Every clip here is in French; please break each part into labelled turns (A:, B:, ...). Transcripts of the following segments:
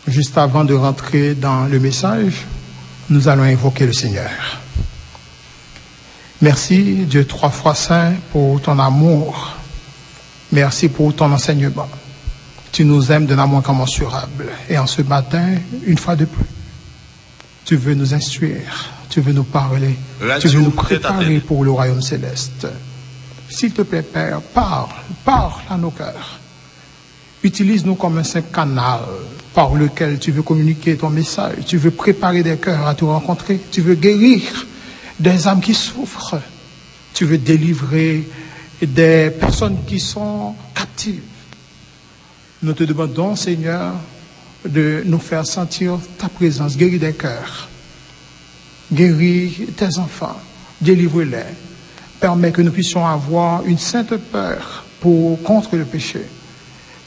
A: Juste avant de rentrer dans le message, nous allons invoquer le Seigneur. Merci, Dieu trois fois saint, pour ton amour. Merci pour ton enseignement. Tu nous aimes d'un amour incommensurable. Et en ce matin, une fois de plus, tu veux nous instruire, tu veux nous parler, tu veux nous préparer pour le royaume céleste. S'il te plaît, Père, parle à nos cœurs. Utilise-nous comme un saint canal par lequel tu veux communiquer ton message. Tu veux préparer des cœurs à te rencontrer. Tu veux guérir des âmes qui souffrent. Tu veux délivrer des personnes qui sont captives. Nous te demandons, Seigneur, de nous faire sentir ta présence. Guéris des cœurs. Guéris tes enfants. Délivre-les. Permets que nous puissions avoir une sainte peur contre le péché.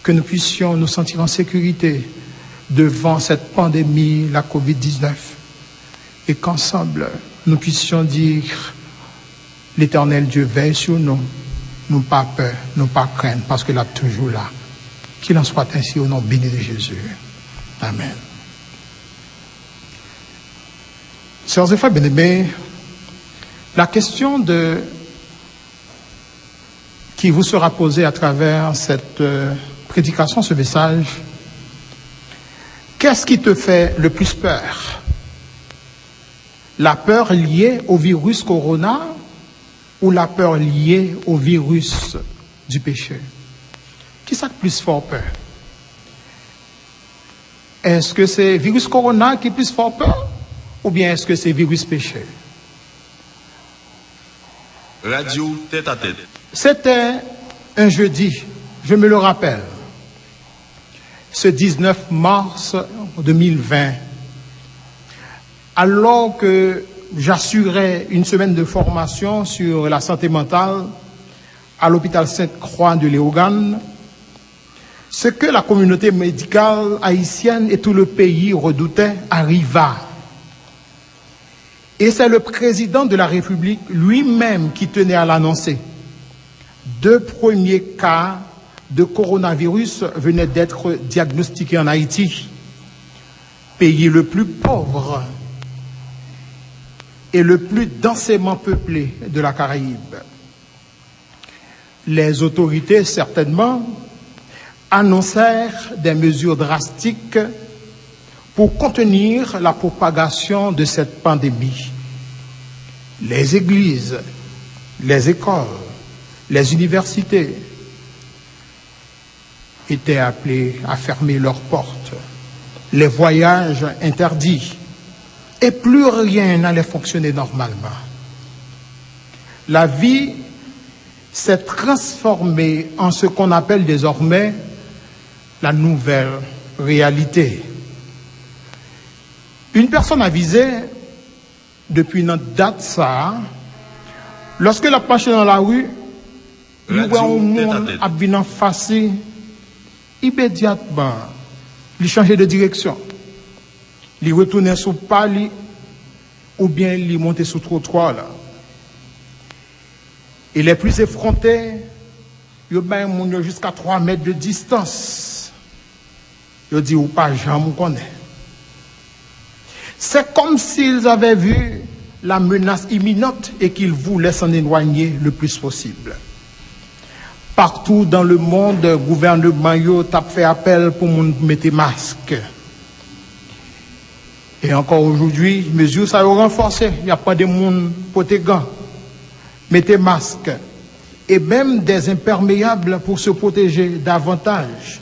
A: Que nous puissions nous sentir en sécurité devant cette pandémie, la COVID-19. Et qu'ensemble, nous puissions dire, l'Éternel Dieu veille sur nous. Nous pas peur, nous pas craindre, parce qu'il est toujours là. Qu'il en soit ainsi au nom béni de Jésus. Amen. Chers et frères bien-aimés, la question qui vous sera posée à travers cette prédication, ce message, qu'est-ce qui te fait le plus peur? La peur liée au virus corona ou la peur liée au virus du péché? Qui ça plus fort peur? Est-ce que c'est virus corona qui plus fort peur ou bien est-ce que c'est virus péché?
B: Radio tête à tête.
A: C'était un jeudi, je me le rappelle, ce 19 mars 2020, alors que j'assurais une semaine de formation sur la santé mentale à l'hôpital Sainte-Croix de Léogane, ce que la communauté médicale haïtienne et tout le pays redoutaient arriva. Et c'est le président de la République lui-même qui tenait à l'annoncer. 2 premiers cas de coronavirus venaient d'être diagnostiqués en Haïti, pays le plus pauvre et le plus densément peuplé de la Caraïbe. Les autorités, certainement, annoncèrent des mesures drastiques pour contenir la propagation de cette pandémie. Les églises, les écoles, les universités étaient appelées à fermer leurs portes, les voyages interdits, et plus rien n'allait fonctionner normalement. La vie s'est transformée en ce qu'on appelle désormais la nouvelle réalité. Une personne avisée, depuis notre date, ça, lorsque la marche dans la rue, il voit un monde à bien face, immédiatement, il changeait de direction. Il retournait sur pali ou bien il montait sur trottoir là. Et les plus effrontés, ils ont jusqu'à 3 mètres de distance. Ils disent, ou pas, j'en me connais. C'est comme s'ils avaient vu la menace imminente et qu'ils voulaient s'en éloigner le plus possible. Partout dans le monde, le gouvernement a fait appel pour mettre masque. Et encore aujourd'hui, mesures ça a renforcé. Il n'y a pas de monde pour tes gants. Mettez masque. Et même des imperméables pour se protéger davantage,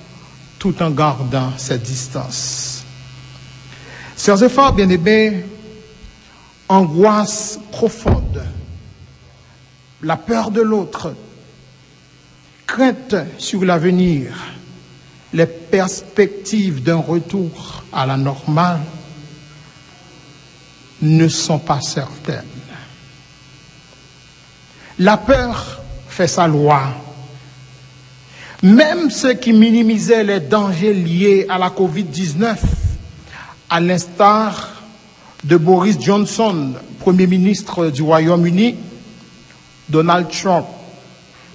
A: tout en gardant cette distance. Chers et frères bien-aimés, angoisse profonde, la peur de l'autre, crainte sur l'avenir, les perspectives d'un retour à la normale ne sont pas certaines. La peur fait sa loi. Même ceux qui minimisaient les dangers liés à la COVID-19, à l'instar de Boris Johnson, Premier ministre du Royaume-Uni, Donald Trump,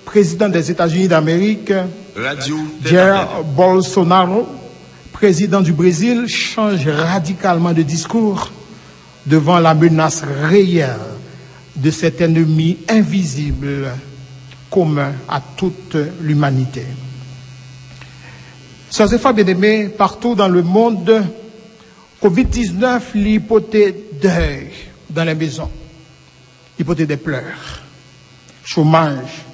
A: président des États-Unis d'Amérique, Jair Bolsonaro, président du Brésil, change radicalement de discours devant la menace réelle de cet ennemi invisible commun à toute l'humanité. Sœurs et frères bien-aimés, partout dans le monde, Covid-19 l'hypothèse deuil dans les maisons, hypothèse des pleurs, chômage,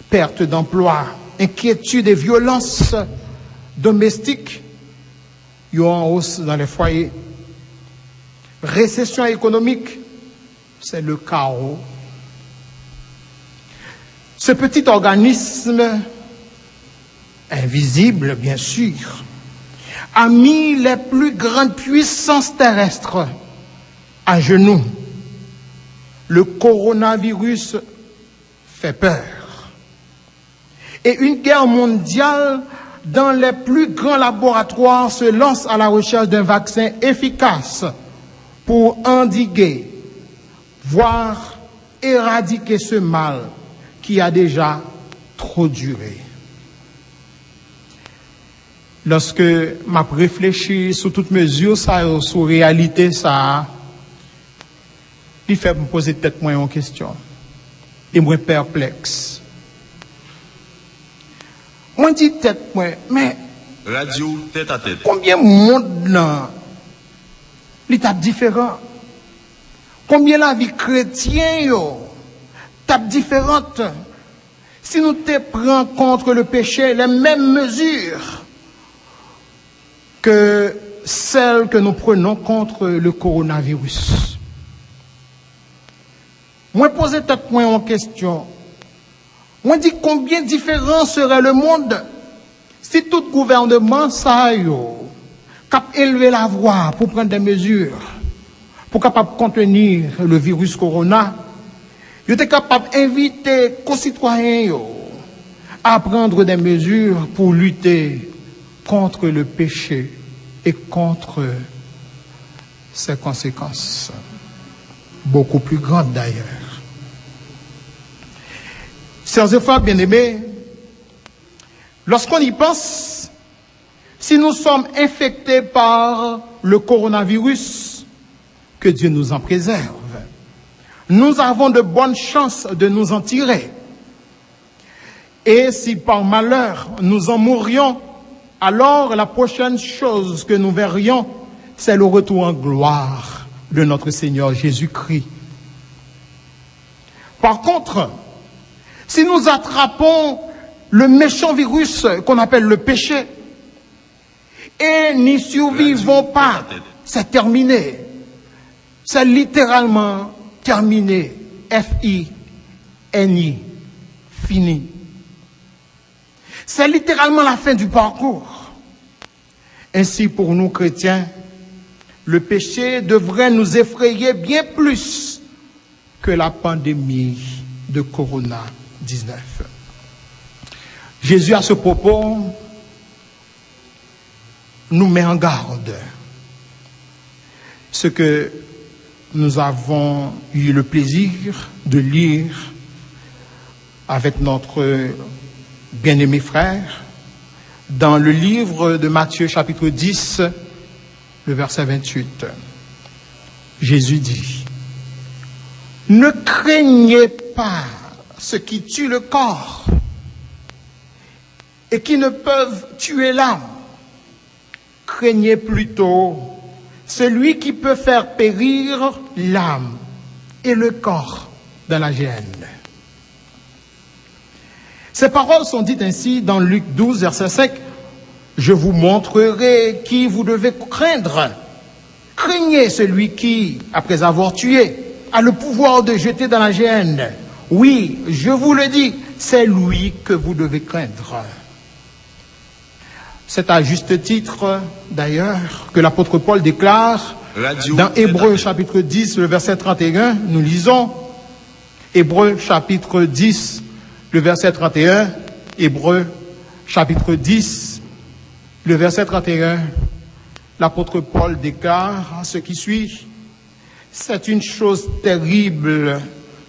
A: perte d'emploi, inquiétude et violence domestiques y ont en hausse dans les foyers. Récession économique, c'est le chaos. Ce petit organisme, invisible bien sûr, a mis les plus grandes puissances terrestres à genoux. Le coronavirus fait peur. Et une guerre mondiale dans les plus grands laboratoires se lance à la recherche d'un vaccin efficace pour endiguer, voire éradiquer ce mal qui a déjà trop duré. Lorsque m'a réfléchi sur toute mesure, ça, sur réalité, ça, il fait me poser peut-être moins en question. Et moi perplexe. Moi dis tête moi, mais
B: Radio tête à tête.
A: combien de monde là, l'étape différent? Combien la vie chrétienne yo, tape différente? Si nous te prenons contre le péché les mêmes mesures que celles que nous prenons contre le coronavirus. Moi poser tête moi en question. Moi dis combien différent serait le monde si tout gouvernement ça yo cap élever la voix pour prendre des mesures pour capable contenir le virus corona. Yo était capable d'inviter concitoyens yo à prendre des mesures pour lutter contre le péché et contre ses conséquences beaucoup plus grandes d'ailleurs. Chers et frères bien-aimés, lorsqu'on y pense, si nous sommes infectés par le coronavirus, que Dieu nous en préserve, nous avons de bonnes chances de nous en tirer. Et si par malheur nous en mourions, alors la prochaine chose que nous verrions, c'est le retour en gloire de notre Seigneur Jésus-Christ. Par contre, si nous attrapons le méchant virus qu'on appelle le péché et n'y survivons pas, c'est terminé. C'est littéralement terminé. F-I-N-I. Fini. C'est littéralement la fin du parcours. Ainsi, pour nous chrétiens, le péché devrait nous effrayer bien plus que la pandémie de Corona-19. Jésus, à ce propos, nous met en garde. Ce que nous avons eu le plaisir de lire avec notre bien-aimé frère dans le livre de Matthieu chapitre 10, le verset 28. Jésus dit: ne craignez pas ceux qui tuent le corps et qui ne peuvent tuer l'âme. Craignez plutôt celui qui peut faire périr l'âme et le corps dans la géhenne. Ces paroles sont dites ainsi dans Luc 12, verset 5. Je vous montrerai qui vous devez craindre. Craignez celui qui, après avoir tué, a le pouvoir de jeter dans la géhenne. Oui, je vous le dis, c'est lui que vous devez craindre. C'est à juste titre, d'ailleurs, que l'apôtre Paul déclare dans Hébreux chapitre 10, le verset 31, nous lisons Hébreux chapitre 10, le verset 31, Hébreux chapitre 10, le verset 31, l'apôtre Paul déclare ce qui suit: c'est une chose terrible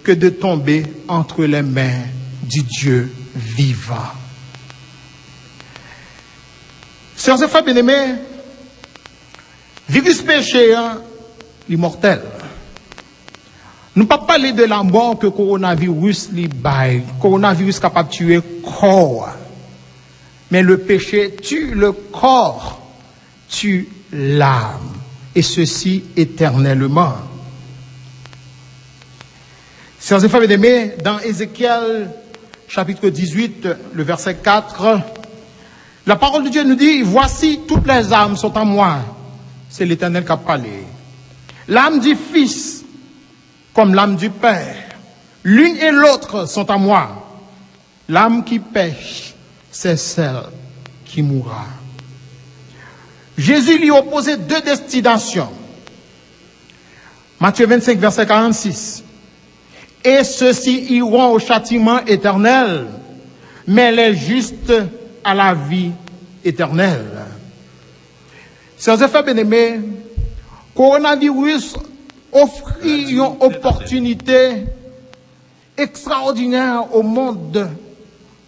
A: que de tomber entre les mains du Dieu vivant. Sœurs et frères bien-aimés, virus péché, l'immortel. Nous ne pouvons pas parler de la mort que le coronavirus baille. Le coronavirus est capable de tuer le corps. Mais le péché tue le corps, tue l'âme. Et ceci éternellement. Sœurs et frères bien-aimés, dans Ézéchiel, chapitre 18, le verset 4, la parole de Dieu nous dit, voici toutes les âmes sont en moi. C'est l'Éternel qui a parlé. L'âme du Fils, comme l'âme du Père. L'une et l'autre sont en moi. L'âme qui pêche, c'est celle qui mourra. Jésus lui opposait deux destinations. Matthieu 25, verset 46. Et ceux-ci iront au châtiment éternel, mais les justes à la vie éternelle. Chers frères bien-aimés, coronavirus offre une opportunité extraordinaire au monde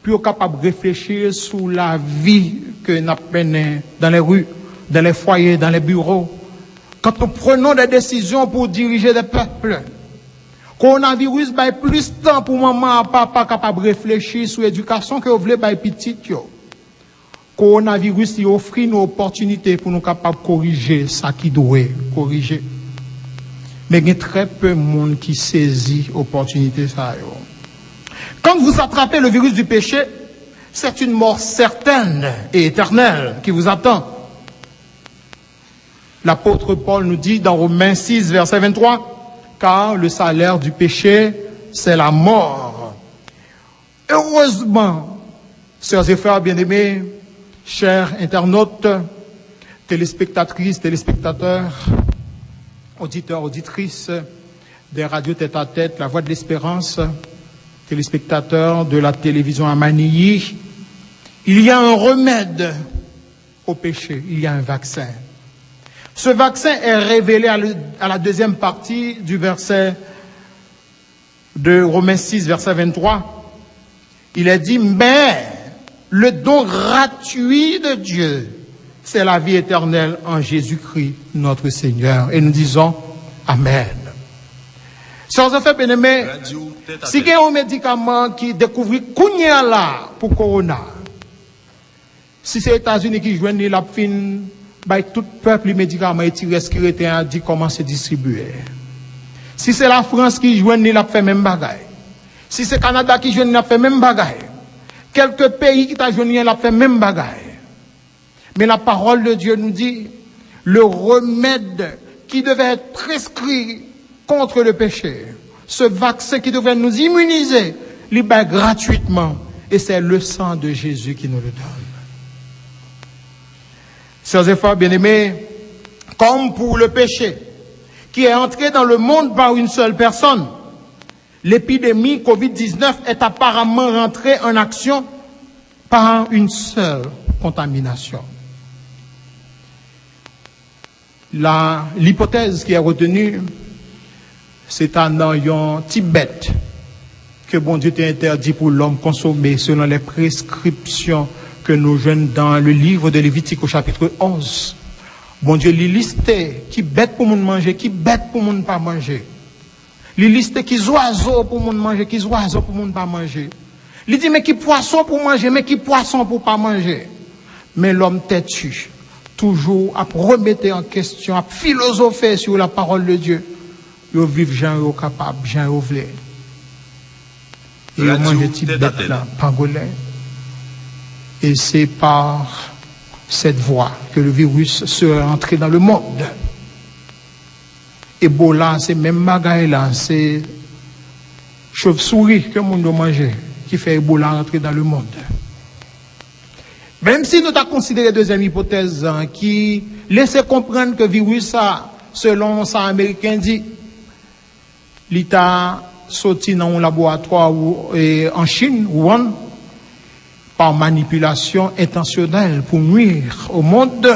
A: pour être capable de réfléchir sur la vie que nous menons dans les rues, dans les foyers, dans les bureaux. Quand nous prenons des décisions pour diriger des peuples, coronavirus a plus de temps pour maman et papa capable de réfléchir sur l'éducation que vous voulez pour petit. Coronavirus offre une opportunité pour nous capables de corriger ce qui doit corriger. Mais il y a très peu de monde qui saisit l'opportunité. Quand vous attrapez le virus du péché, c'est une mort certaine et éternelle qui vous attend. L'apôtre Paul nous dit dans Romains 6, verset 23, car le salaire du péché, c'est la mort. Heureusement, sœurs et frères bien-aimés, chers internautes, téléspectatrices, téléspectateurs, auditeurs, auditrices des radios tête-à-tête, la voix de l'espérance, téléspectateurs de la télévision à Manilly, il y a un remède au péché, il y a un vaccin. Ce vaccin est révélé à la deuxième partie du verset de Romains 6, verset 23. Il est dit, mais le don gratuit de Dieu, c'est la vie éternelle en Jésus-Christ, notre Seigneur. Et nous disons, Amen. Sœurs et frères bien-aimés, si il y a un médicament qui découvre Kounia là pour Corona, si c'est les États-Unis qui jouent la fin, tout peuple les médicaments et qui a dit comment se distribuer. Si c'est la France qui joue la fait même bagaille. Si c'est le Canada qui joue la fait même bagaille. Quelques pays qui t'a joué la fait même bagaille. Mais la parole de Dieu nous dit, le remède qui devait être prescrit contre le péché, ce vaccin qui devait nous immuniser, libère gratuitement. Et c'est le sang de Jésus qui nous le donne. Sœurs et frères bien-aimés, comme pour le péché, qui est entré dans le monde par une seule personne, l'épidémie Covid-19 est apparemment rentrée en action par une seule contamination. L'hypothèse qui est retenue, c'est un petit bête que bon Dieu t'a interdit pour l'homme consommer selon les prescriptions que nous jeunes dans le livre de Lévitique au chapitre 11. Bon Dieu, il listait qui bête pour moun manger, qui bête pour moun pas manger. Il listait qui oiseaux pour moun manger, qui oiseaux pour moun pas manger. Il dit mais qui poisson pour manger, mais qui poisson pour pas manger. Mais l'homme têtu, toujours à remettre en question, à philosopher sur la parole de Dieu. Il vivent gens yo capable, gens yo vle. Et il mange petit bête là, pangolin. Et c'est par cette voie que le virus serait entré dans le monde. Ebola, c'est même bagaille là, c'est chauve-souris que le monde doit manger qui fait Ebola entrer dans le monde. Même si nous avons considéré la deuxième hypothèse qui laissait comprendre que le virus, selon ça, américain dit, l'État sorti dans un laboratoire en Chine, Wuhan, par manipulation intentionnelle pour nuire au monde.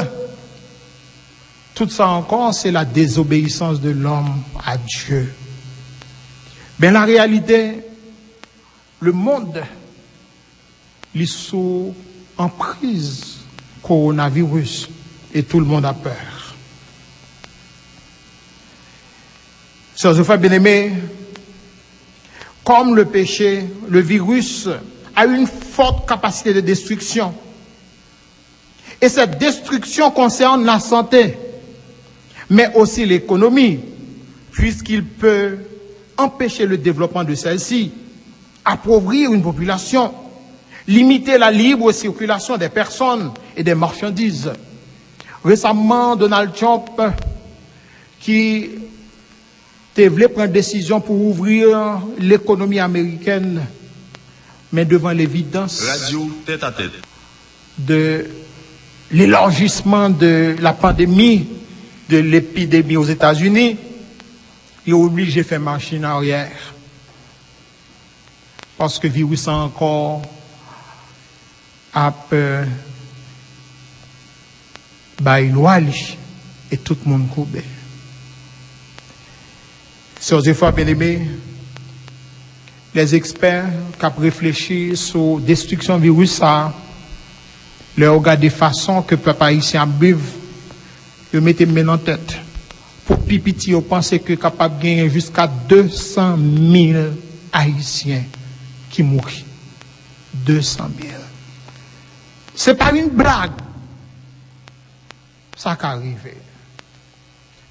A: Tout ça encore, c'est la désobéissance de l'homme à Dieu. Mais la réalité, le monde, il est sous emprise coronavirus et tout le monde a peur. Sœurs et frères bien-aimés, comme le péché, le virus a une forte capacité de destruction. Et cette destruction concerne la santé, mais aussi l'économie, puisqu'il peut empêcher le développement de celle-ci, appauvrir une population, limiter la libre circulation des personnes et des marchandises. Récemment, Donald Trump, qui voulait prendre une décision pour ouvrir l'économie américaine, mais devant l'évidence
B: Radio tête à tête
A: de l'élargissement de la pandémie, de l'épidémie aux États-Unis, il est obligé de faire machine arrière. Parce que le virus a encore et tout le monde coube. Sœurs et frères bien-aimés, les experts qui ont réfléchi sur la destruction du virus, leur regard de façon que le peuple haïtien vive, ils mettent maintenant en tête. Pour pipiti, ils pensent que capable de gagner jusqu'à 200 000 Haïtiens qui mourent. 200 000. Ce n'est pas une blague. Ça qui arrive.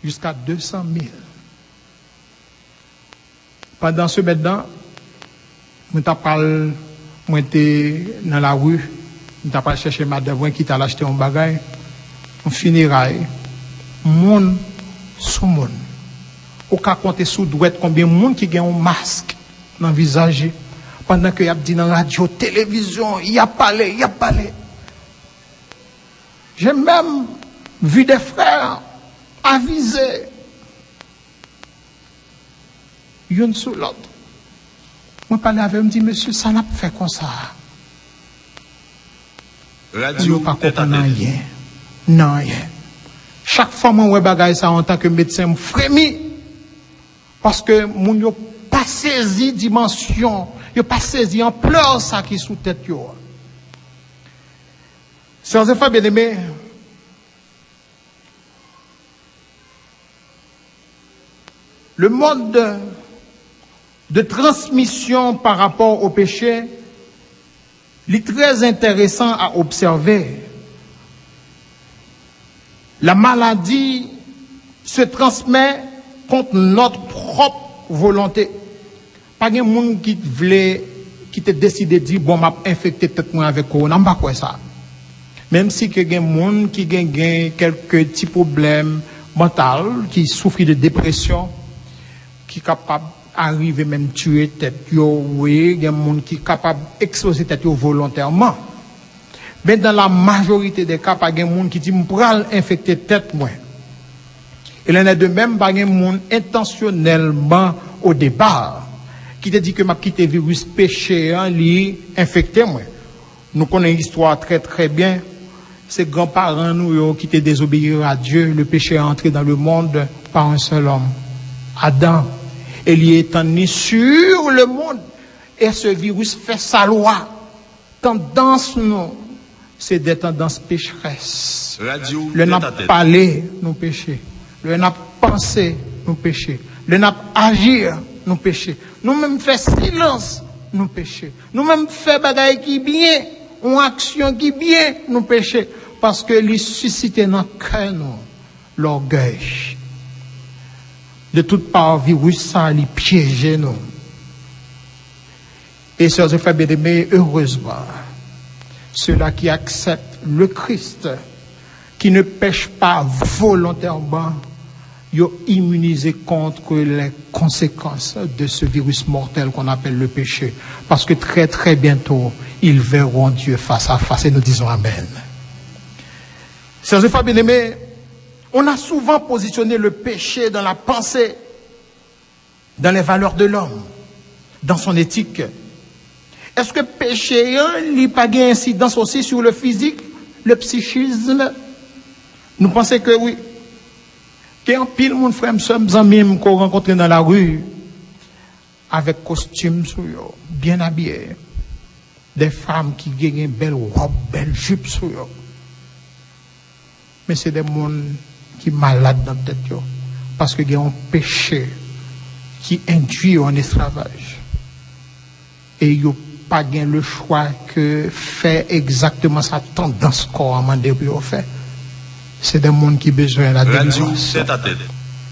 A: Jusqu'à 200 000. Pendant ce temps, moi j'étais dans la rue, je pas chercher madame qui t'a acheté un bagage, on finira, monde sous monde. Ou qu'à compter sous douette combien de monde qui a un masque dans le visage, pendant que y a dit dans la radio, télévision, il y a parlé. J'ai même vu des frères aviser une sur l'autre. Moi, parlais avec eux, me dit, monsieur, ça n'a pas fait comme ça.
B: Radio
A: pas
B: tête à
A: comprendre
B: tête.
A: rien. Non, rien. Chaque fois, moi, je bagaille ça en tant que médecin, je frémis. Parce que mon yo pas saisi dimension, yo pas saisi ampleur ça qui est sous tête yo. Sœurs et frères bien-aimés, le mode de transmission par rapport au péché, il est très intéressant à observer. La maladie se transmet contre notre propre volonté. Pas de monde qui voulait, qui t'a décidé de dire, bon, m'a infecté tête moi avec corona, pas quoi ça. Même si que des monde qui gagne quelques petits problèmes mentaux, qui souffrent de dépression, qui capable arriver même tuer tête yo, oui, il y a des gens qui sont capables d'exploser tête yo volontairement. Mais dans la majorité des cas, pas de gens qui disent m'pral infecter tête moi. Il en a de même pas de gens intentionnellement au départ qui te dit que m'a quitté virus péché en li infecté moi. Nous connaissons une histoire très très bien. Ces grands-parents nous qui étaient désobéir à Dieu, le péché est entré dans le monde par un seul homme, Adam. Et il est né sur le monde. Et ce virus fait sa loi. Tendance, nous, c'est des tendances pécheresses.
B: Radio
A: Le n'a
B: tête à tête.
A: parlé, nous péchés. Le n'a pensé, nous péchés. Le n'a agir, nous péchés. Nous même fait silence, nous péchés. Nous même fait bagaille qui bien, une action qui bien, nous péchés. Parce que il suscite dans le cœur, nous, l'orgueil. De toute part, virus, ça, il piège nous. Et sœurs et frères bien-aimés, heureusement, ceux-là qui acceptent le Christ, qui ne pêchent pas volontairement, ils sont immunisés contre les conséquences de ce virus mortel qu'on appelle le péché. Parce que très très bientôt, ils verront Dieu face à face et nous disons Amen. Sœurs et frères bien-aimés, on a souvent positionné le péché dans la pensée, dans les valeurs de l'homme, dans son éthique. Est-ce que péché n'a pas d'incidence aussi sur le physique, le psychisme? Nous pensons que oui. Qu'il y a un pile mon frère, amis qu'on rencontre dans la rue, avec costume sur eux, bien habillés. Des femmes qui gagnent une belle robe, belle jupe sur eux. mais c'est des gens qui sont malades dans la tête. Parce qu'il y a un péché qui induit en esclavage. Et ils n'ont pas le choix que faire exactement sa tendance qu'on a demandé pour faire. C'est des gens qui ont besoin de la délivrance.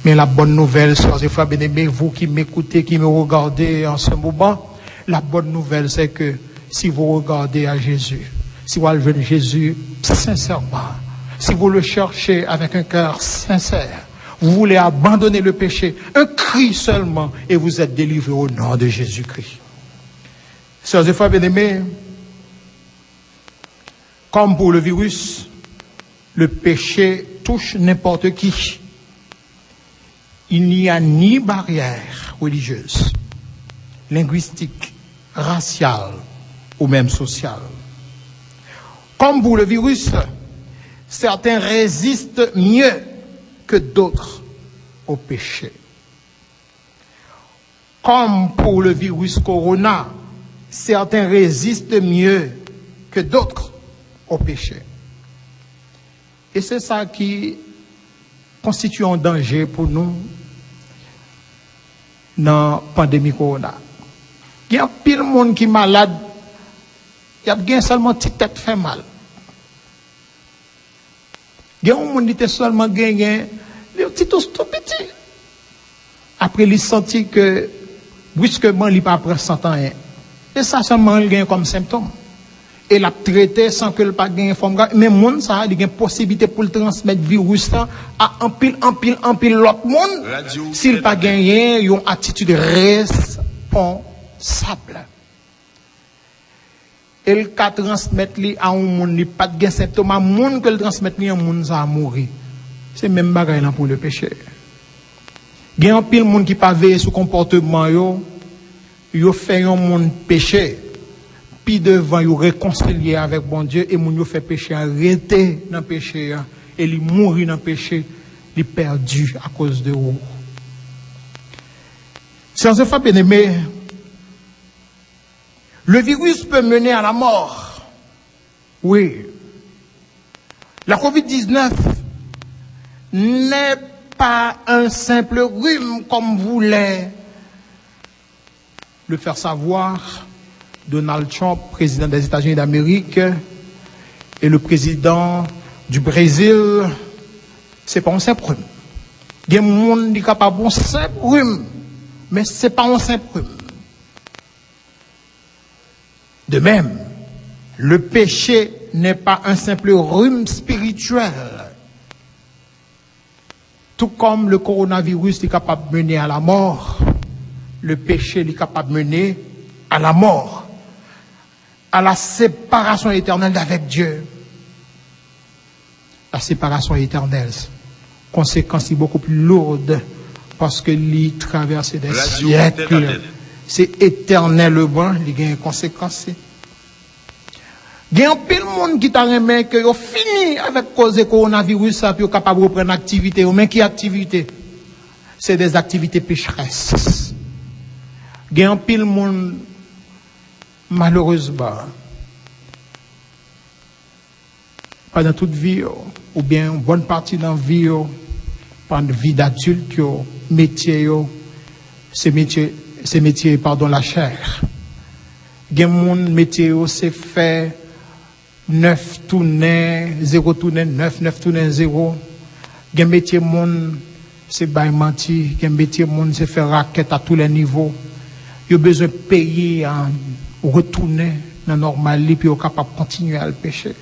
A: Mais la bonne nouvelle, sœurs et frères bien-aimés, vous qui m'écoutez, qui me regardez en ce moment, la bonne nouvelle, c'est que si vous regardez à Jésus, si vous allez Jésus sincèrement, si vous le cherchez avec un cœur sincère, vous voulez abandonner le péché, un cri seulement, et vous êtes délivré au nom de Jésus-Christ. Sœurs et frères bien-aimés, comme pour le virus, le péché touche n'importe qui. Il n'y a ni barrière religieuse, linguistique, raciale ou même sociale. Comme pour le virus, certains résistent mieux que d'autres au péché. Comme pour le virus corona, certains résistent mieux que d'autres au péché. Et c'est ça qui constitue un danger pour nous dans la pandémie corona. Il y a pile de monde qui est malade, il y a bien seulement une petite tête fait mal. Il y a un monde qui était seulement gagné, le petit tout petit. Après, il senti que brusquement, il n'a pas pris 100 ans. Et ça seulement, il gagne comme symptôme. Et l'a traité sans que le pas gagne forme grave. Mais monde ça, il y a une possibilité pour le transmettre virus là à un pile l'autre monde. S'il pas gagné, il y a une attitude responsable. Et le cas transmettre li à un monde qui pas de symptômes, à un monde que le transmettre li à un monde ça a mourir. C'est même bagaille là pour le péché. Il y a un pile monde qui pas veiller sur comportement yo fait un monde péché. Puis devant, ils réconcilier avec bon Dieu et moun yo fait péché, arrêter dans le péché et ils mourir dans le péché, ils perdu à cause de vous. Chers enfants bien-aimés, le virus peut mener à la mort. Oui. La COVID-19 n'est pas un simple rhume comme voulait le faire savoir Donald Trump, président des États-Unis d'Amérique, et le président du Brésil. C'est pas un simple rhume. Il y a des gens qui sont capables d'un simple rhume, mais c'est pas un simple rhume. De même, le péché n'est pas un simple rhume spirituel. Tout comme le coronavirus est capable de mener à la mort, le péché est capable de mener à la mort, à la séparation éternelle avec Dieu. La séparation éternelle, conséquence est beaucoup plus lourde parce que l'y traverse des siècles. C'est éternellement, il y a une conséquence. Il y a un pile de monde qui t'a remis que vous fini avec cause du coronavirus, puis vous capable de reprendre l'activité. Mais qui activité? C'est des activités pécheresses. Il y a un pile de monde, malheureusement, pendant toute vie, ou bien une bonne partie de la vie, pendant la vie d'adulte, métier, ces métiers, pardon, la chair. Il y a un métier, c'est fait 9 tourner, 0 tourner, 9 tourner, 0. Il y a un métier, c'est bail menti. Il y a un métier, c'est faire raquette à tous les niveaux. Il y a besoin de payer, retourner dans le normal, puis il est capable de continuer à le pécher.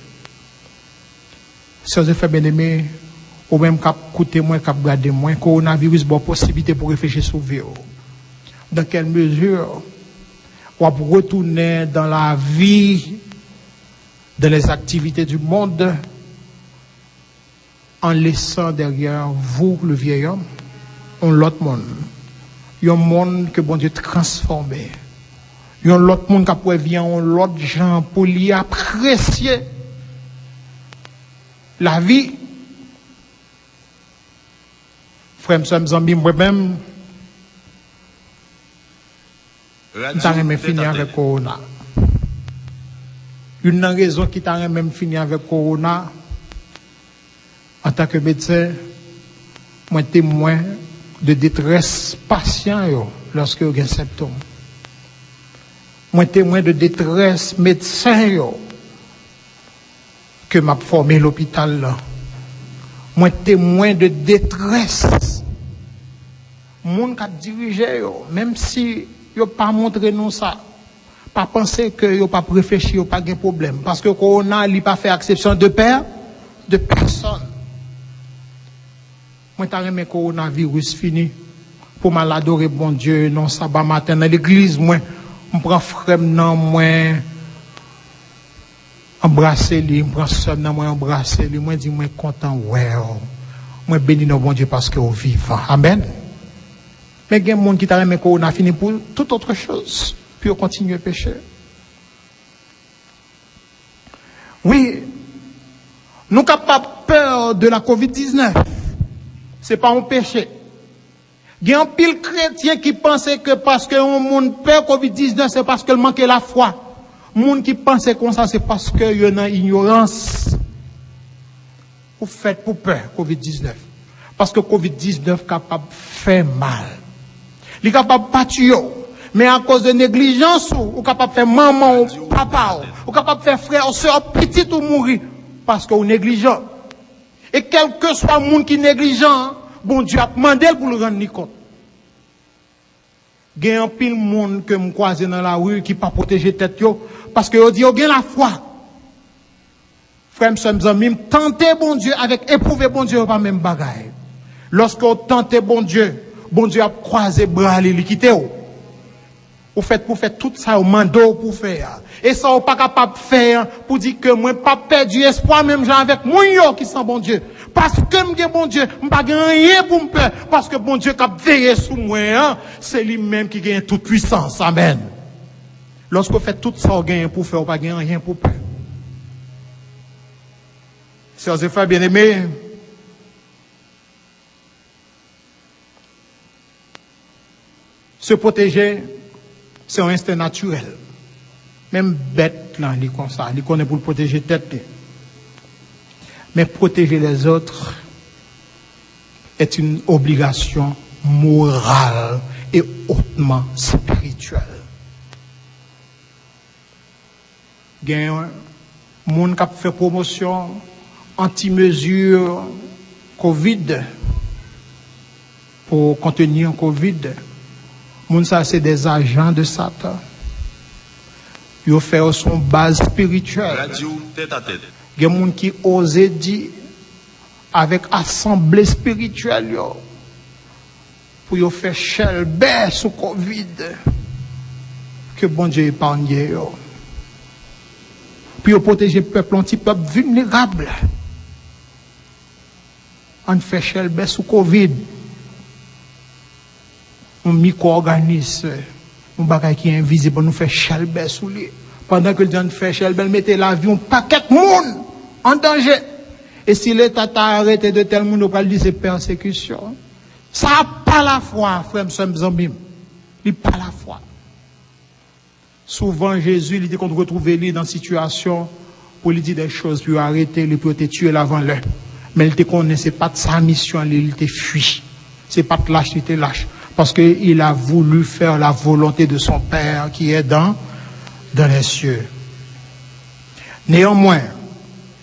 A: Sœurs et frères bien-aimés, ou même cap coûter moins, cap garder moins, coronavirus, bonne possibilité pour réfléchir sur vie. Dans quelle mesure on va retourner dans la vie, dans les activités du monde, en laissant derrière vous, le vieil homme, l'autre monde. Il y a un monde que bon Dieu transformé. Il y a l'autre monde qui a pu venir, l'autre gens pour lui apprécier la vie. Frère, Zambi, moi-même, nous même fini avec Corona. Une raison qui t'a même fini avec Corona, En tant que médecin, moi témoin de détresse patient lorsque vous avez des symptômes. Moi témoin de détresse médecin que m'a formé l'hôpital là. Moi témoin de détresse. Moun qui dirigé même si yo pas montré nous ça, pas penser que yo pas réfléchi, yo pas de problème parce que corona il pas fait exception de personne. Moi t'as remis coronavirus fini pour m'adorer bon Dieu non sabbat matin dans l'église moi on prend frère nan moi embrasser lui, on prend sœur nan moi embrasser lui, moi dit moi content ouais. Moi béni non bon Dieu parce que au vivant. Amen. Mais il y a des gens qui t'a remis corona fini pour toute autre chose, puis on continue à pécher. Oui, nous n'avons pas peur de la COVID-19. C'est pas un péché. Il y a un pile chrétien qui pense que parce que on monde peur COVID-19, c'est parce qu'il manque la foi. Monde qui pense comme ça, c'est parce qu'il y a une ignorance. Vous faites pour peur COVID-19. Parce que COVID-19 est capable de faire mal. Il est capable de pas tuer. Mais à cause de négligence, ou capable de faire maman ou papa, ou capable de faire frère ou soeur petit ou mourir. Parce que vous négligent. Et quel que soit le monde qui est négligent, bon Dieu a demandé pour le rendre compte. Il y a un pile monde que je croise dans la rue qui pas protéger tête parce que dit il y a la foi. Frère, mes amis, tentez bon Dieu avec éprouver bon Dieu pas même bagaille. Lorsqu'on tente bon Dieu a croisé bras il quitte vous faites pour faire tout ça au mando pour faire. Et ça vous pas capable de faire pour dire que moi pas perdu espoir même gens avec moi qui sont bon Dieu. Parce que m'gè bon Dieu, m'pas rien pour me peur parce que bon Dieu qui a veillé sur moi, hein, c'est lui-même qui gagne toute puissance. Amen. Lorsque vous faites tout ça vous gagne pour faire, vous pas gagne rien pour peur. Sœurs et frères bien-aimés, se protéger, c'est un instinct naturel. Même bête, là, il est comme ça. Il connaît pour protéger tête. Mais protéger les autres est une obligation morale et hautement spirituelle. Il y a un monde qui fait promotion anti-mesure Covid pour contenir Covid. Moun ça c'est des agents de Satan. Ils font son base spirituelle.
B: Radio tête à tête.
A: Il y a des gens qui osent dire avec assemblée spirituelle yo, pour yo faire chelbert sur Covid que bon Dieu épargne yo. Puis yo protéger peuple anti-peuple vulnérable. On fait chelbert sur Covid. Un micro-organisme, un bagage qui est invisible, nous fait chelbert sous lui. Pendant que le gens fait chelbert, mettez l'avion, un paquet de monde en danger. Et si l'État t'a arrêté de tel monde, on va dire c'est persécution. Ça n'a pas la foi, frère, Zambim. Il n'a pas la foi. Souvent, Jésus, il dit qu'on retrouve lui dans une situation pour lui dire des choses, puis arrêter, lui, pour te tuer l'avant l'heure. Mais il te connaissait pas de sa mission, il te fuit. C'est pas de lâche, il te lâche. Parce qu'il a voulu faire la volonté de son Père qui est dans les cieux. Néanmoins,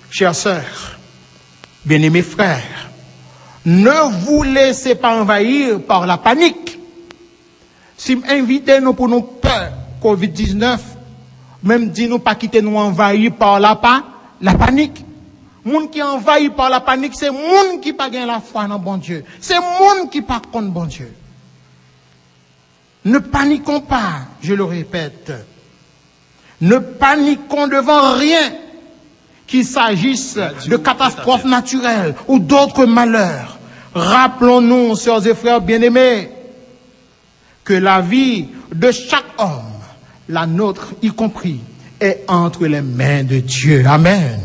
A: chers sœurs, bien-aimés frères, ne vous laissez pas envahir par la panique. Si m'invitez nous pour nous peur COVID-19, même dit nous pas quitter nous envahir par la panique. Moun qui envahi par la panique, c'est moun qui pas gain la foi dans bon Dieu. C'est moun qui pas contre bon Dieu. Ne paniquons pas, je le répète. Ne paniquons devant rien, qu'il s'agisse de catastrophes naturelles ou d'autres malheurs. Rappelons-nous, sœurs et frères bien-aimés, que la vie de chaque homme, la nôtre y compris, est entre les mains de Dieu. Amen.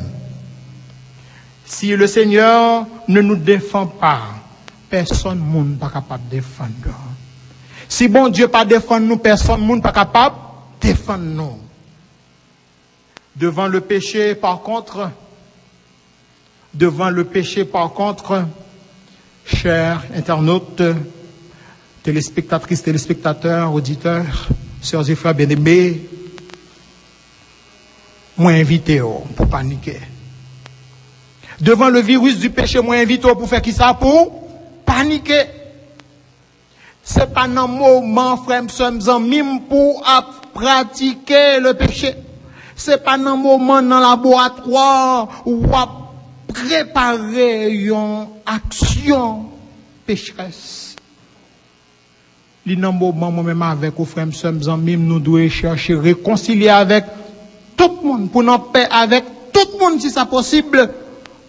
A: Si le Seigneur ne nous défend pas, personne n'est pas capable de défendre. Si bon Dieu pas défendre nous, personne n'est pas capable de défendre nous. Devant le péché, par contre, devant le péché, par contre, chers internautes, téléspectatrices, téléspectateurs, auditeurs, sœurs et frères bien-aimés, moi invité pour paniquer. Devant le virus du péché, moi invité pour faire qui ça? Pour paniquer. C'est pas un moment, frère, mime pour pratiquer le péché. C'est pas un moment dans le laboratoire où à préparer une action pécheresse. Il y a un moment, moi-même, avec vous, frère, mime, nous devons chercher à réconcilier avec tout le monde, pour nous en paix avec tout le monde, si c'est possible,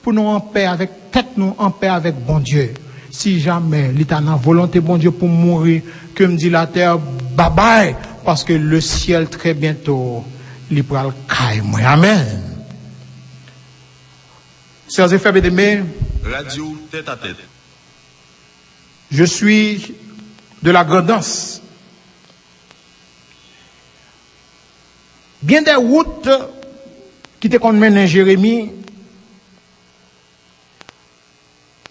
A: pour nous en paix avec tête, nous en paix avec bon Dieu. Si jamais l'éternel volonté bon Dieu pour mourir, que me dit la terre, bye bye, parce que le ciel très bientôt, il pourra le cailler. Amen. Chers et frères bien-aimés,
B: Radio tête à tête.
A: je suis de la grandance. Bien des routes qui te conmènent Jérémie,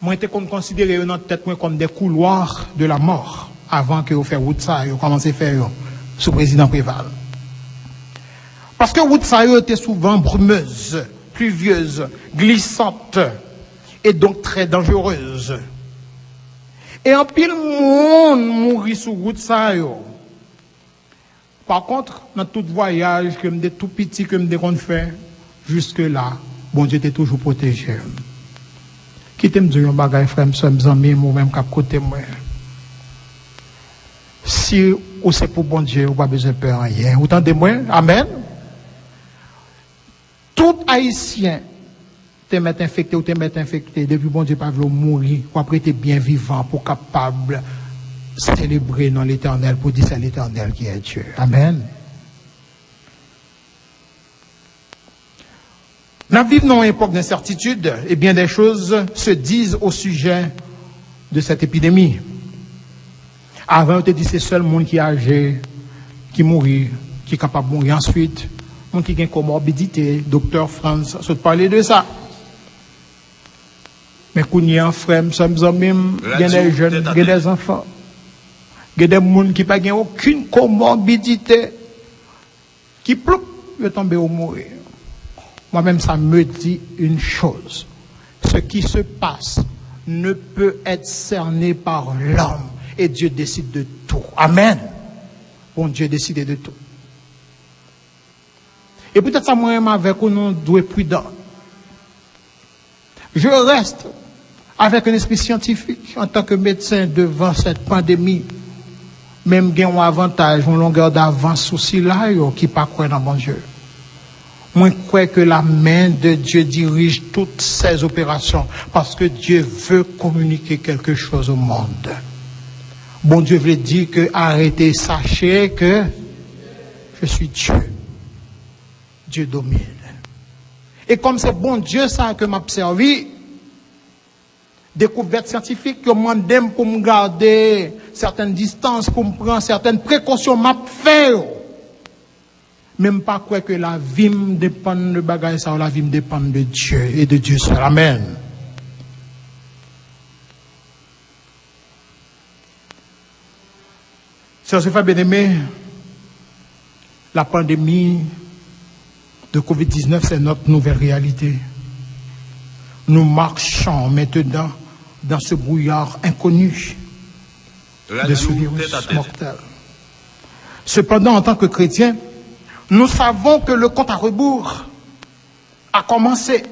A: moi j'étais considéré dans tête comme des couloirs de la mort avant que vous fassiez route ça, vous commencez à faire sous président Préval. Parce que route ça était souvent brumeuse, pluvieuse, glissante et donc très dangereuse. Et en pile monde mourit sur route ça. Par contre, dans tout voyage, que me tout petit que me fait, jusque là, bon Dieu était toujours protégé. Qui t'aime dire un bagage, frère, mes amis, ou même qu'à côté moi. Si ou c'est pour bon Dieu, ou pas besoin de peur rien. Autant de moi, amen. Tout Haïtien, te mettre infecté ou te mettre infecté, depuis bon Dieu pas veut mourir, ou après t'es bien vivant pour capable célébrer dans l'éternel, pour dire c'est l'éternel qui est Dieu. Amen. Nous vivons dans une époque d'incertitude et bien des choses se disent au sujet de cette épidémie. Avant, on te dit c'est seul le monde qui est âgé, qui mourit, qui est capable de mourir ensuite, le monde qui a une comorbidité, docteur France, ça te parler de ça. Mais quand il y a un frère, nous sommes même, il y a des jeunes, il y a des enfants, il y a des gens qui n'ont aucune comorbidité, qui plouc, ils tombent au mourir. Moi-même, ça me dit une chose. Ce qui se passe ne peut être cerné par l'homme. Et Dieu décide de tout. Amen. Bon, Dieu décide de tout. Et peut-être ça, moi-même, avec nous, nous devons être prudents. Je reste avec un esprit scientifique en tant que médecin devant cette pandémie. Même gain un avantage, une longueur d'avance aussi là, qui pas croire dans bon Dieu. Moi, je crois que la main de Dieu dirige toutes ces opérations parce que Dieu veut communiquer quelque chose au monde. Bon Dieu veut dire que arrêtez, sachez que je suis Dieu. Dieu domine. Et comme c'est bon Dieu ça que m'a servi, découverte scientifique que moi m'aime pour me garder certaines distances, pour me prendre certaines précautions m'a fait. Même pas quoi que la vie me dépend de bagaille ça, la vie me dépend de Dieu et de Dieu seul. Amen. Sœurs et frères bien-aimés, la pandémie de Covid-19, c'est notre nouvelle réalité. Nous marchons maintenant dans ce brouillard inconnu de ce virus mortel. Cependant, en tant que chrétiens, nous savons que le compte à rebours a commencé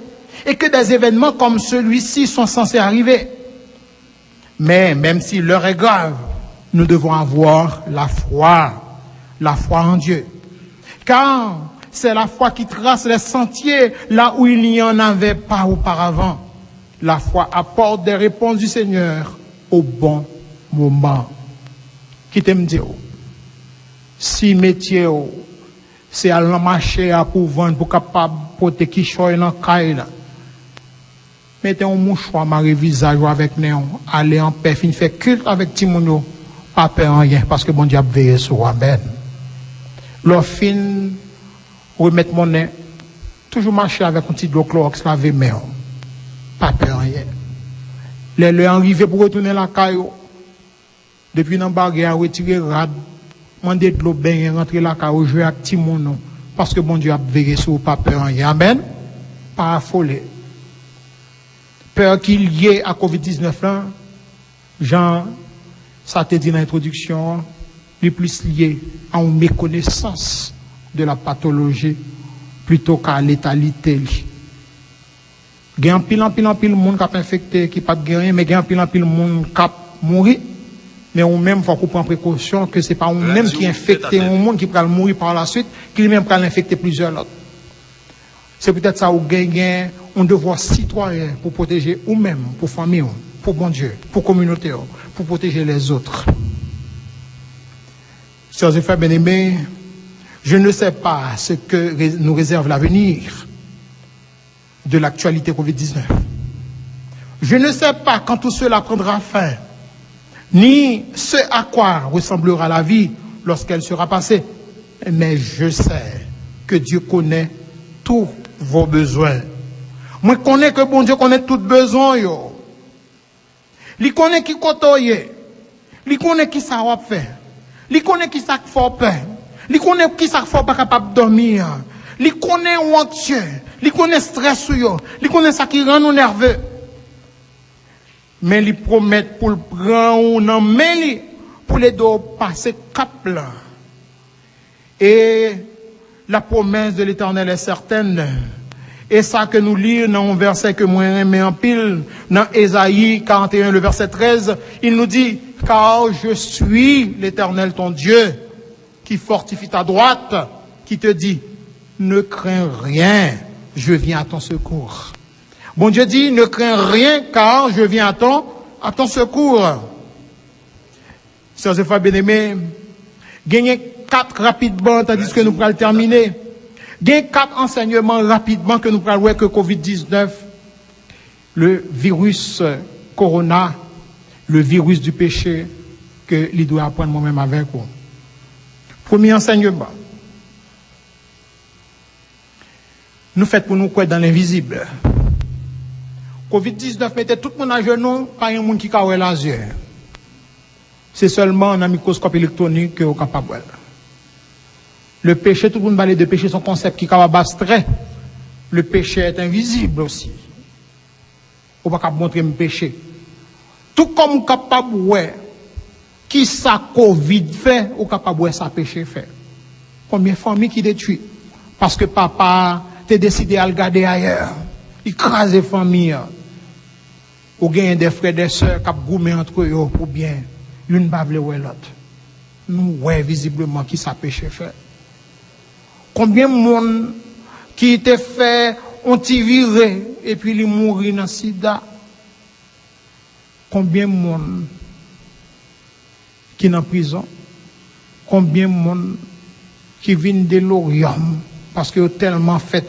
A: et que des événements comme celui-ci sont censés arriver. Mais même si l'heure est grave, nous devons avoir la foi en Dieu. Car c'est la foi qui trace les sentiers là où il n'y en avait pas auparavant. La foi apporte des réponses du Seigneur au bon moment. Qui t'aime dire, si métier, c'est à la marché pour vendre, pour capable porter qui choye dans caille. Mettez un mouchoir, marrer visage avec néon, aller en paix, fin faire culte avec Timono, pas peur rien, parce que bon Dieu a veillé sur Amen. Leur fin, remettre mon nez, toujours marcher avec un petit de Clorox, laver main. pas peur rien. Les arrivés pour retourner la caillou. Depuis dans bagarre retirer rad, demander de l'eau bain rentrer la caillou jouer avec Timono parce que bon Dieu a veillé sur pas peur rien. Amen. Pas affolé. Peur qu'il y ait à Covid-19 là, Jean ça te dit dans l'introduction, les plus lié à une méconnaissance de la pathologie plutôt qu'à la létalité. Il y a un pile monde qui a infecté, qui n'a pas de rien, mais il y a un pile monde qui a mouru. Mais on même faut qu'on prenne précaution que ce n'est pas on même qui infecte un monde qui va mourir par la suite, qui lui-même va infecter plusieurs autres. C'est peut-être ça où gagne un devoir citoyen pour protéger nous-mêmes, pour famille, pour bon Dieu, pour communauté, pour protéger les autres. Chers et frères bien-aimés, je ne sais pas ce que nous réserve l'avenir de l'actualité Covid-19. Je ne sais pas quand tout cela prendra fin, ni ce à quoi ressemblera la vie lorsqu'elle sera passée. Mais je sais que Dieu connaît tous vos besoins. Moi, je connais que bon Dieu connaît tous besoins. Il connaît qui côtoyer. Il connaît qui ça va faire. Il connaît qui ça fait peur. Il connaît qui ça fait pas capable de dormir. Il connaît anxieux. Il connaît stress. Il connaît ça qui rend nous nerveux. Mais il promet pour le prendre en main pour les deux passer cap là. Et la promesse de l'Éternel est certaine. Et ça que nous lisons dans un verset que moi j'aime en pile, dans Ésaïe 41, le verset 13, il nous dit, car je suis l'Éternel ton Dieu, qui fortifie ta droite, qui te dit, ne crains rien, je viens à ton secours. Bon Dieu dit, ne crains rien, car je viens à ton secours. Sœurs et frères bien-aimés, gagnez 4 rapidement, tandis que nous pourrons le terminer. Gagnez 4 enseignements rapidement que nous pourrons voir que Covid-19, le virus corona, le virus du péché, que l'on doit apprendre moi-même avec vous. Premier enseignement. Nous faisons pour nous croire dans l'invisible. Covid-19 mettait tout le monde à genoux, pas un monde qui a ouvert les yeux. C'est seulement un microscope électronique que vous êtes capable de voir. Le péché, tout le monde parle de péché, son concept qui est capable d'abstraire. Le péché est invisible aussi. On ne peut pas montrer le péché. Tout comme on est capable de voir qui ça Covid fait, on est capable de voir ça péché fait. Combien de familles qui détruisent? Parce que papa t'a décidé à le garder ailleurs. Il crase les familles. Ou gagne des frères et des sœurs qui ont goumé entre eux pour bien. L'une ne veut pas l'autre. Nous voyons visiblement qui ça péché fait. Combien de monde qui était fait, ont viré et puis ils mourent dans le sida? Combien de monde qui est en prison? Combien de monde qui vient de l'Orient? Parce que tellement fait,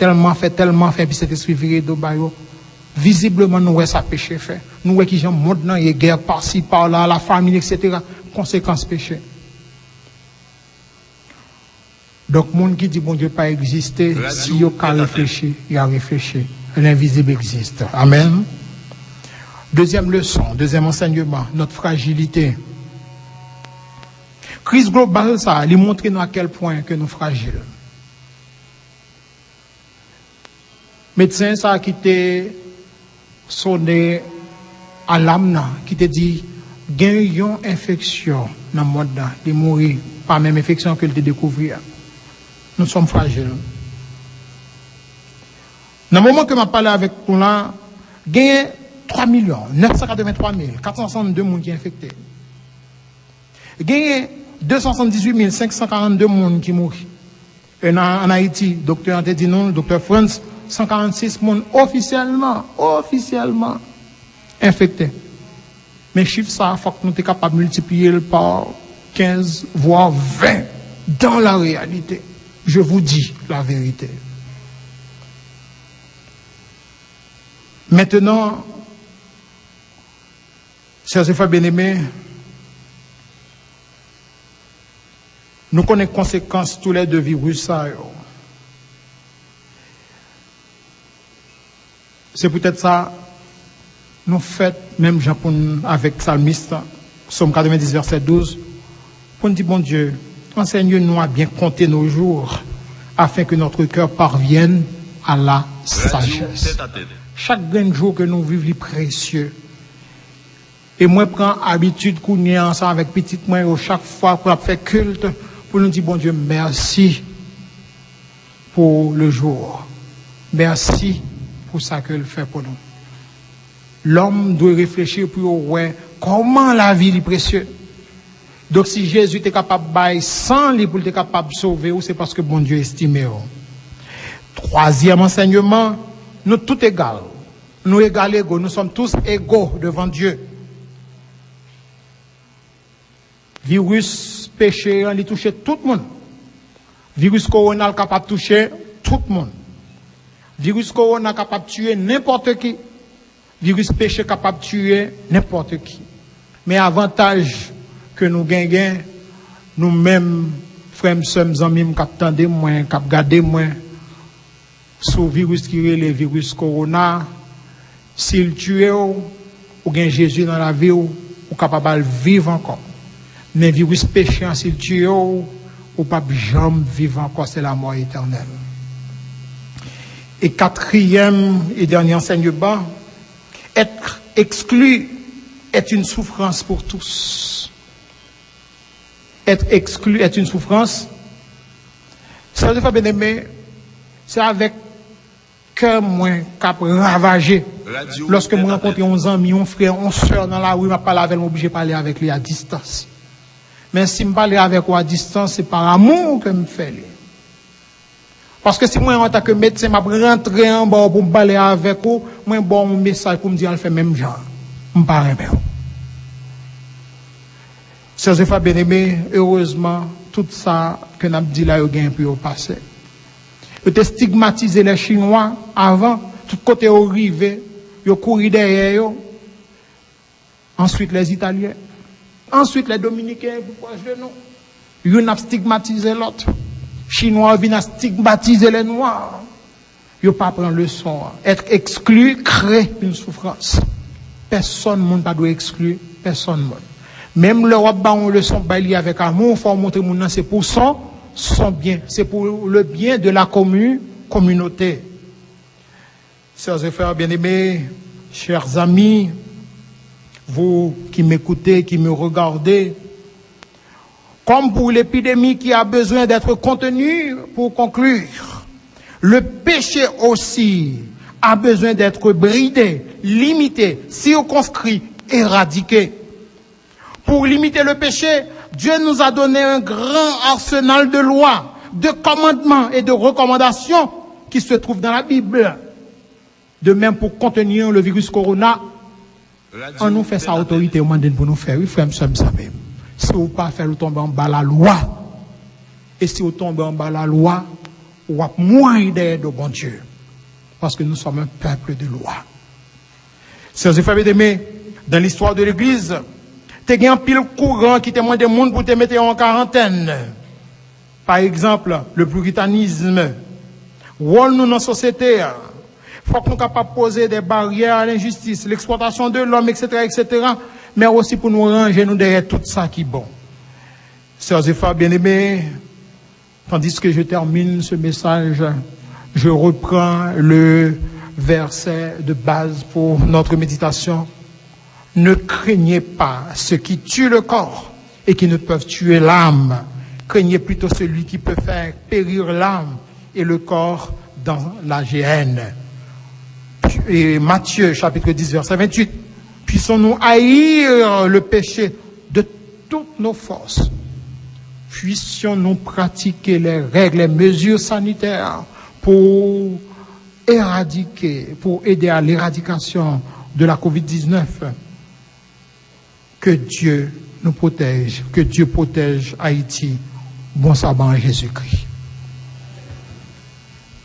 A: puis cet esprit viré de Bayo. Visiblement, nous voyons ça péché fait. Nous voyons qui gens montent dans les guerres par-ci, par-là, la famille, etc. Conséquence péché. Donc, le monde qui dit bon Dieu pas exister, si il a réfléchi, il a réfléchi. L'invisible existe. Amen. Deuxième leçon, deuxième enseignement, notre fragilité. Crise globale, ça, il montre nous à quel point que nous sommes fragiles. Médecin, ça, qui t'a sonné à l'âme, qui t'a dit, gagne une infection dans le monde, il mourit, pas même infection que il t'a découvert. Nous sommes fragiles. Dans le moment que je parle avec vous là, il y a 3 983 462 personnes qui sont infectées. Il y a 278 542 personnes qui mourent. Et en Haïti, docteur Antedinon, docteur France, 146 personnes officiellement infectées. Mais chiffre ça, il faut que nous soyons capables de multiplier par 15, voire 20 dans la réalité. Je vous dis la vérité. Maintenant, chers et frères bien-aimés, nous connaissons les conséquences tous les deux virus. C'est peut-être ça, nous faisons, même Jean avec Psalmiste, Psaume 90, verset 12, pour nous dire, bon Dieu, enseigne-nous à bien compter nos jours, afin que notre cœur parvienne à la sagesse. Chaque grand jour que nous vivons est précieux. Et moi, je prends habitude qu'on est ensemble avec petite moi, chaque fois qu'on a fait culte, pour nous dire, bon Dieu, merci pour le jour. Merci pour ça que le fait pour nous. L'homme doit réfléchir pour ouais, comment la vie est précieuse. Donc si Jésus était capable de bailler sans lui pour être capable de sauver, c'est parce que bon Dieu estime. Troisième enseignement, nous tous égaux. Nous égaux, nous sommes tous égaux devant Dieu. Virus péché, il touche tout le monde. Virus corona est capable de toucher tout le monde. Virus corona est capable de tuer n'importe qui. Virus péché est capable de tuer n'importe qui. Mais avantage que nous gagnons, nous-mêmes, frères, sœurs, amis, qui attendent moins, qui regardent moins, sur le virus qui est le virus corona, s'il tue, ou gagne Jésus dans la vie, ou capable de vivre encore. Mais le virus péché, s'il tue, ou pas jamais vivre encore, c'est la mort éternelle. Et quatrième et dernier enseignement, être exclu est une souffrance pour tous. Être exclu est une souffrance. Ça veut dire, bien aimé, c'est avec cœur moins cap ravagé. Lorsque je rencontre 11 amis, un frère, un soeur dans la rue, je ne parle avec lui, obligé de parler avec lui à distance. Mais si je parle avec lui à distance, c'est par amour que je me fais. Parce que si moi, en tant que médecin, je rentre en bas pour me parler avec vous, moi, bon un message pour me dire, elle fait même genre. Je me parle bien. Sœurs et frères bien-aimés, heureusement, tout ça que nous avons dit là, il y a un peu au passé. Ils ont stigmatisé les Chinois avant, tout côté arrivé, ils ont couru derrière eux. Ensuite, les Italiens. Ensuite, les Dominicains, plus proches de nous. Ils ont stigmatisé l'autre. Chinois viennent stigmatiser les Noirs. Ils n'ont pas pris leçon. Être exclu crée une souffrance. Personne ne doit exclure. Personne ne. Même l'Europe a une leçon avec amour. Il faut montrer que c'est pour son bien. C'est pour le bien de la communauté. Sœurs et frères bien-aimés, chers amis, vous qui m'écoutez, qui me regardez, comme pour l'épidémie qui a besoin d'être contenue, pour conclure, le péché aussi a besoin d'être bridé, limité, circonscrit, éradiqué. Pour limiter le péché, Dieu nous a donné un grand arsenal de lois, de commandements et de recommandations qui se trouvent dans la Bible. De même, pour contenir le virus corona, on nous fait sa autorité au mandat pour nous faire. Oui, frère, nous savons. Si vous ne pas faire, vous tombez en bas la loi. Et si vous tombez en bas la loi, vous avez moins d'aide au bon Dieu. Parce que nous sommes un peuple de loi. Sœurs et frères bien-aimés, dans l'histoire de l'Église, il y a un pile courant qui témoigne des mondes pour te mettre en quarantaine. Par exemple, le puritanisme. Rôle nous dans la société. Il faut qu'on soit capable de poser des barrières à l'injustice, l'exploitation de l'homme, etc., etc. Mais aussi pour nous ranger nous derrière tout ça qui est bon. Sœurs et frères bien-aimés, tandis que je termine ce message, je reprends le verset de base pour notre méditation. Ne craignez pas ceux qui tuent le corps et qui ne peuvent tuer l'âme. Craignez plutôt celui qui peut faire périr l'âme et le corps dans la géhenne. Et Matthieu, chapitre 10, verset 28. Puissons-nous haïr le péché de toutes nos forces. Puissions-nous pratiquer les règles, les mesures sanitaires pour éradiquer, pour aider à l'éradication de la COVID-19. Que Dieu nous protège, que Dieu protège Haïti. Bon sabbat en Jésus-Christ.